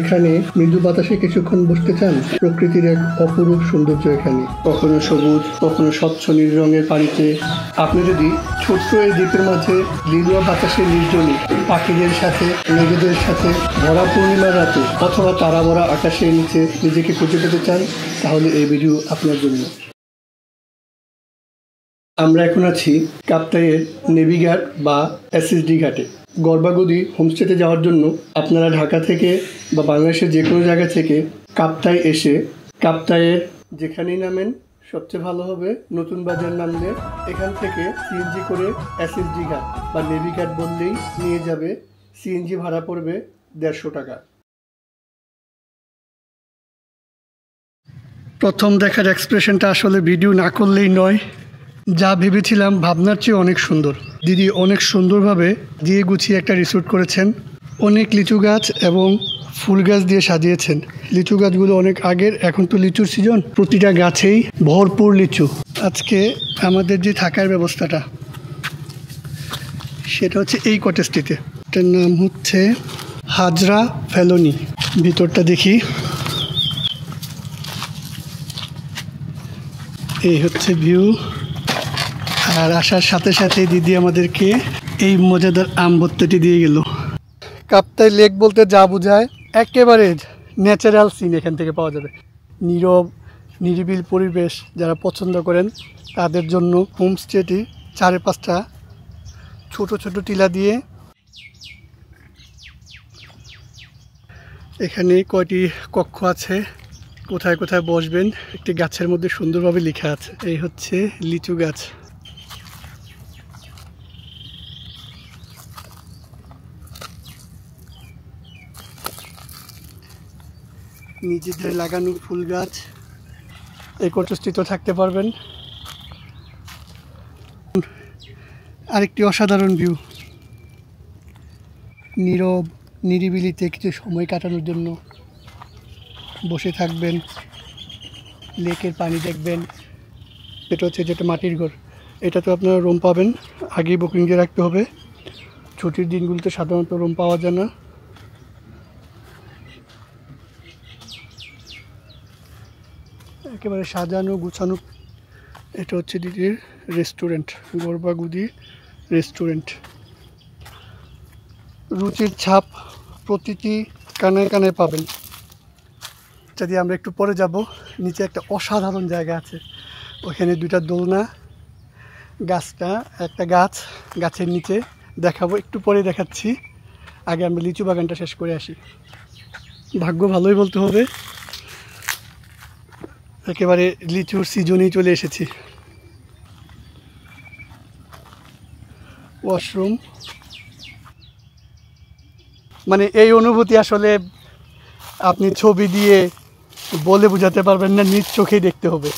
এখানে মৃদু বাতাসে কিছুক্ষণ বসতে চান? প্রকৃতির এক অপরূপ সৌন্দর্য এখানে, কখনো সবুজ, কখনো স্বচ্ছ নীল রঙের পানিতে। আপনি যদি ছোট্ট এই দ্বীপের মাঝে লিলুয়া বাতাসে নির্জনে পাখিদের সাথে, মেঘেদের সাথে ভরা পূর্ণিমার রাতে অথবা তারা ভরা আকাশের নিচে নিজেকে খুঁজে পেতে চান, তাহলে এই ভিডিও আপনার জন্য। আমরা এখন আছি কাপ্তাইয়ের নেভি ঘাট বা এসএসডি ঘাটে। গর্বাগুদি হোমস্টেতে যাওয়ার জন্য আপনারা ঢাকা থেকে বা বাংলাদেশের যে কোনো জায়গা থেকে কাপ্তাই এসে কাপ্তাইয়ের যেখানেই নামেন সবচেয়ে ভালো হবে নতুন বাজার নামলে এখান থেকে সিএনজি করে এসএসডি ঘাট বা নেভি ঘাট বললেই নিয়ে যাবে। সিএনজি ভাড়া পড়বে 150 টাকা। প্রথম দেখার এক্সপ্রেশনটা আসলে ভিডিও না করলেই নয়। যা ভেবেছিলাম ভাবনার চেয়ে অনেক সুন্দর। দিদি অনেক সুন্দরভাবে দিয়ে গুছিয়ে একটা রিসোর্ট করেছেন। অনেক লিচু গাছ এবং ফুল গাছ দিয়ে সাজিয়েছেন। লিচু গাছগুলো অনেক আগের, এখন তো লিচুর সিজন, প্রতিটা গাছেই ভরপুর লিচু। আজকে আমাদের যে থাকার ব্যবস্থাটা সেটা হচ্ছে এই কটেজটিতে। এটার নাম হচ্ছে হাজরা ফেলোনি। ভিতরটা দেখি। এই হচ্ছে ভিউ। আর আসার সাথে সাথে দিদি আমাদেরকে এই মজাদার আম ভর্তাটি দিয়ে গেল। কাপ্তাই লেক বলতে যা বোঝায় একেবারে ন্যাচারাল সিন এখান থেকে পাওয়া যাবে। নীরব নিরিবিল পরিবেশ যারা পছন্দ করেন তাদের জন্য হোমস্টেটি 4-5টা ছোট ছোট টিলা দিয়ে। এখানে কয়টি কক্ষ আছে, কোথায় কোথায় বসবেন একটি গাছের মধ্যে সুন্দরভাবে লেখা আছে। এই হচ্ছে লিচু গাছ। নিজেদের লাগানো ফুল গাছ। এই কটেজটিতে থাকতে পারবেন। আরেকটি অসাধারণ ভিউ। নীরব নিরিবিলিতে কিছু সময় কাটানোর জন্য বসে থাকবেন, লেকের পানি দেখবেন। এটা হচ্ছে যেটা মাটির ঘর। এটা তো আপনারা রুম পাবেন, আগেই বুকিং দিয়ে রাখতে হবে। ছুটির দিনগুলোতে সাধারণত রুম পাওয়া যায় না। একেবারে সাজানো গুছানো। এটা হচ্ছে দিদির রেস্টুরেন্ট, গর্বাগুদি রেস্টুরেন্ট। রুচির ছাপ প্রতিটি কানায় কানায় পাবেন। যদি আমরা একটু পরে যাব, নিচে একটা অসাধারণ জায়গা আছে। ওখানে 2টা দোলনা, গাছটা একটা গাছের নিচে দেখাবো, একটু পরে দেখাচ্ছি। আগে আমরা লিচু বাগানটা শেষ করে আসি। ভাগ্য ভালোই বলতে হবে, একেবারে লিচুর সিজনেই চলে এসেছি। ওয়াশরুম, মানে এই অনুভূতি আসলে আপনি ছবি দিয়ে বলে বোঝাতে পারবেন না, নিজ চোখেই দেখতে হবে।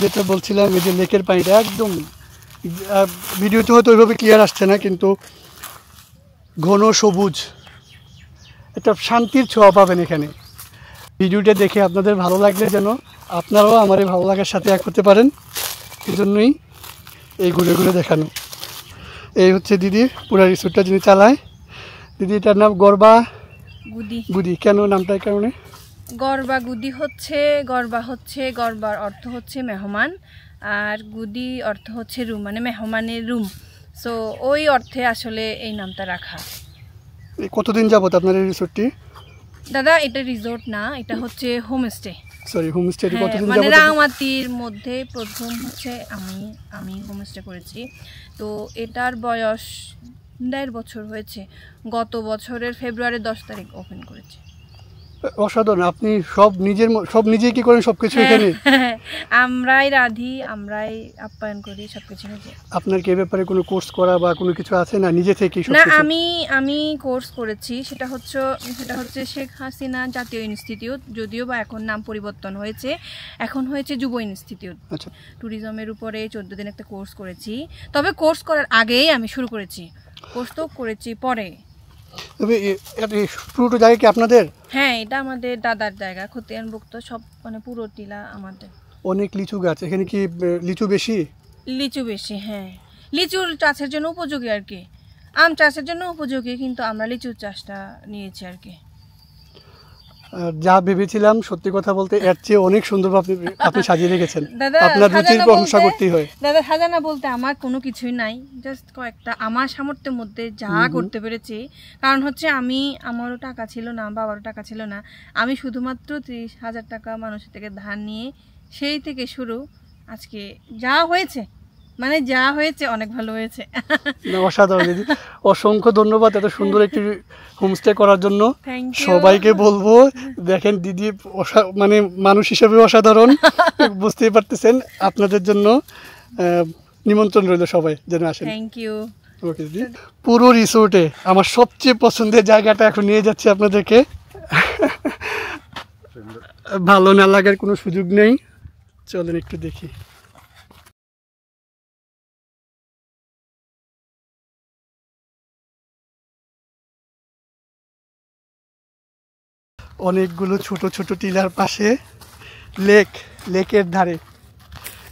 যেটা বলছিলাম, এই যে লেকের পানিটা একদম ভিডিওতে হয়তো ওইভাবে ক্লিয়ার আসছে না, কিন্তু ঘন সবুজ, একটা শান্তির ছোঁয়া পাবেন এখানে। ভিডিওটা দেখে আপনাদের ভালো লাগলে যেন আপনারাও আমার এই ভালো লাগার সাথে এক হতে পারেন, এই জন্যই এই ঘুরে ঘুরে দেখানো। এই হচ্ছে দিদি পুরা রিসোর্টটা যিনি চালায়। দিদি, এটার নাম গর্বাগুদি। কেন নামটার কারণে? গর্বাগুদি হচ্ছে, গর্বার অর্থ হচ্ছে মেহমান, আর গুদি অর্থ হচ্ছে রুম, মানে মেহমানের রুম। সো ওই অর্থে আসলে এই নামটা রাখা। কতদিন যাবত আপনার এই রিসোর্টটি? দাদা, এটা রিসোর্ট না, এটা হচ্ছে হোমস্টে। সরি, হোমস্টে কতদিন মানে যাবত? রাঙামাটির মধ্যে প্রথম হচ্ছে আমি হোমস্টে করেছি। তো এটার বয়স 1.5 বছর হয়েছে। গত বছরের ফেব্রুয়ারির 10 তারিখ ওপেন করেছি। অসাধারণ। আপনি সব নিজেই কি করেন? সবকিছু এখানে আমরাই রাঁধি, আমরাই আপ্যায়ন করি, সবকিছু নিজে। আপনার কি এই ব্যাপারে কোনো কোর্স করা বা কোনো কিছু আছে না, নিজে থেকেই না, সবকিছু? আমি কোর্স করেছি, সেটা হচ্ছে শেখ হাসিনা জাতীয় ইনস্টিটিউট, যদিও বা এখন নাম পরিবর্তন হয়েছে, এখন হয়েছে যুব ইনস্টিটিউট। আচ্ছা। ট্যুরিজমের উপরে 14 দিন একটা কোর্স করেছি। তবে কোর্স করার আগেই আমি শুরু করেছি, কোর্স তো করেছি পরে। তবে পুরোটা জায়গা কি আপনাদের? হ্যাঁ, এটা আমাদের দাদার জায়গা, খতিয়ানভুক্ত সব, মানে পুরো টিলা আমাদের। অনেক লিচু গাছ। এখানে কি লিচু বেশি? লিচু বেশি, হ্যাঁ। লিচুর চাষের জন্য উপযোগী আর কি, আম চাষের জন্য উপযোগী, কিন্তু আমরা লিচুর চাষটা নিয়েছি আর কি। আর যা ভেবেছিলাম সত্যি কথা বলতে এর চেয়ে অনেক সুন্দর আপনি সাজিয়ে রেখেছেন। দাদা, আপনার রুচির সাজানো প্রশংসা বলতে- করতেই হয়। দাদা সাজানো বলতে আমার কোনো কিছুই নাই, জাস্ট কয়েকটা আমার সামর্থ্যের মধ্যে যা করতে পেরেছি। কারণ হচ্ছে আমারও টাকা ছিল না, বাবারও টাকা ছিল না, আমি শুধুমাত্র 30,000 টাকা মানুষের থেকে ধার নিয়ে সেই থেকে শুরু আজকে যা হয়েছে, মানে যা হয়েছে অনেক ভালো হয়েছে। না, অসাধারণ দিদি, অসংখ্য ধন্যবাদ এত সুন্দর একটি হোমস্টে করার জন্য। Thank you. সবাইকে বলবো দেখেন দিদি মানে মানুষ হিসেবে অসাধারণ, বুঝতেই পারতেছেন। আপনাদের জন্য নিমন্ত্রণ রইল, সবাই যেন আসেন। Thank you. ওকে দিদি, পুরো রিসোর্টে আমার সবচেয়ে পছন্দের জায়গাটা এখন নিয়ে যাচ্ছি আপনাদেরকে। ভালো না লাগার কোনো সুযোগ নেই, চলেন একটু দেখি। অনেকগুলো ছোট ছোট টিলার পাশে লেকের ধারে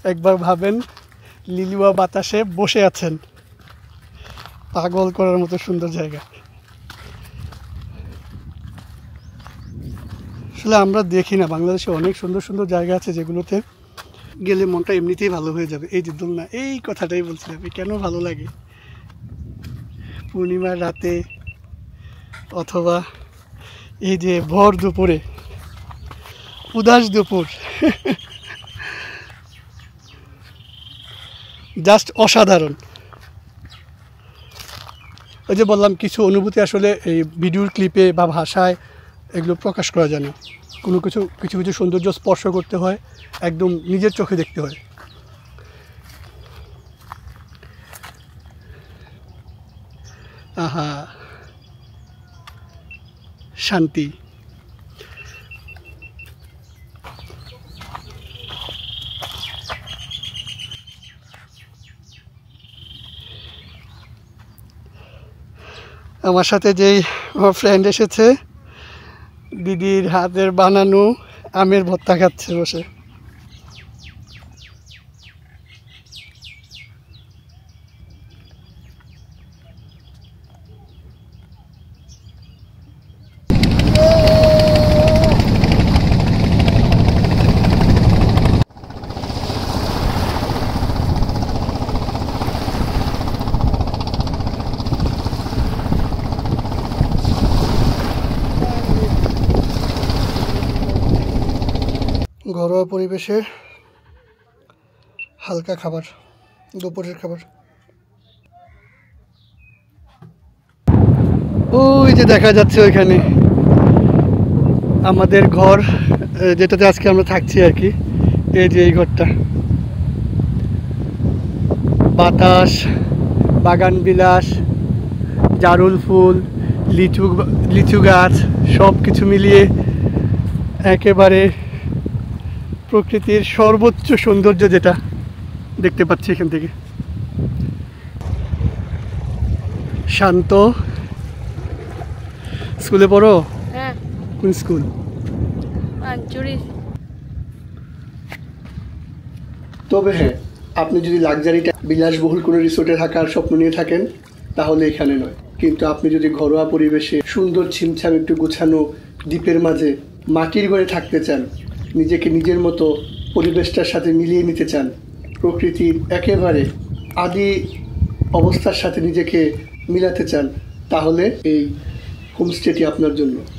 একবার ভাবেন লিলুয়া বাতাসে বসে আছেন, পাগল করার মতো সুন্দর জায়গা। আসলে আমরা দেখি না, বাংলাদেশে অনেক সুন্দর সুন্দর জায়গা আছে যেগুলোতে গেলে মনটা এমনিতেই ভালো হয়ে যাবে। এই যে দোলনা, এই কথাটাই বলছিলাম, কেন ভালো লাগে পূর্ণিমার রাতে অথবা এই যে ভর দুপুরে, উদাস দুপুর, জাস্ট অসাধারণ। ওই যে বললাম কিছু অনুভূতি আসলে এই ভিডিওর ক্লিপে বা ভাষায় এগুলো প্রকাশ করা যায় না। কিছু কিছু সৌন্দর্য স্পর্শ করতে হয়, একদম নিজের চোখে দেখতে হয়। আহা, শান্তি। আমার সাথে যেই আমার ফ্রেন্ড এসেছে, দিদির হাতের বানানো আমের ভর্তা খাচ্ছে বসে। ঘরোয়া পরিবেশে হালকা খাবার, দুপুরের খাবার। ওই যে দেখা যাচ্ছে ওইখানে আমাদের ঘর, যেটাতে আজকে আমরা থাকছি আর কি। এই যে এই ঘরটা, বাতাস, বাগান বিলাস, জারুল ফুল, লিচু গাছ, সব কিছু মিলিয়ে একেবারে প্রকৃতির সর্বোচ্চ সৌন্দর্য যেটা দেখতে পাচ্ছি এখান থেকে। শান্ত। স্কুলে পড়ো? হ্যাঁ। কোন স্কুল? তবে হ্যাঁ, আপনি যদি লাক্সারিটা বিলাসবহুল কোনো রিসোর্টে থাকার স্বপ্ন নিয়ে থাকেন তাহলে এখানে নয়। কিন্তু আপনি যদি ঘরোয়া পরিবেশে সুন্দর ছিমছাম একটু গোছানো দ্বীপের মাঝে মাটির ঘরে থাকতে চান, নিজেকে নিজের মতো পরিবেশটার সাথে মিলিয়ে নিতে চান, প্রকৃতির একেবারে আদি অবস্থার সাথে নিজেকে মিলাতে চান, তাহলে এই হোমস্টেটি আপনার জন্য।